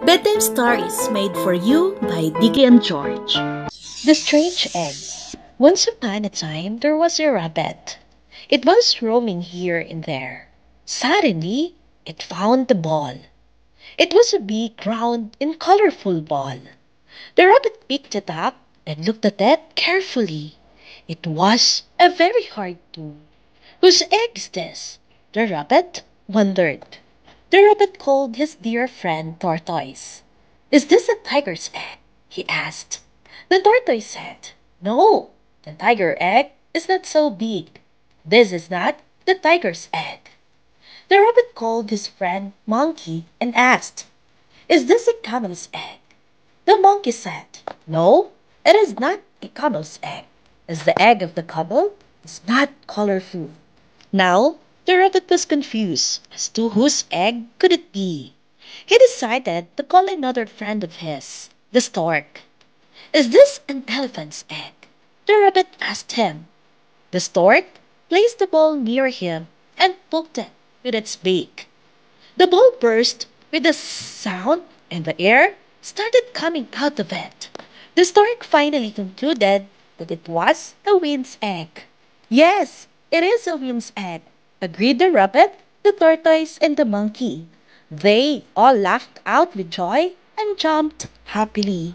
Bedtime Stories made for you by Dicky and George. The Strange Egg. Once upon a time, there was a rabbit. It was roaming here and there. Suddenly, it found the ball. It was a big, round, and colorful ball. The rabbit picked it up and looked at it carefully. It was a very hard tune. Whose egg is this? The rabbit wondered. The rabbit called his dear friend Tortoise. Is this a tiger's egg? He asked. The tortoise said, no, the tiger egg is not so big. This is not the tiger's egg. The rabbit called his friend Monkey and asked, is this a camel's egg? The monkey said, no, it is not a camel's egg, as the egg of the camel is not colorful. Now, the rabbit was confused as to whose egg could it be. He decided to call another friend of his, the stork. Is this an elephant's egg? The rabbit asked him. The stork placed the ball near him and poked it with its beak. The ball burst with a sound and the air started coming out of it. The stork finally concluded that it was a wind's egg. Yes, it is a wind's egg, agreed the rabbit, the tortoise, and the monkey. They all laughed out with joy and jumped happily.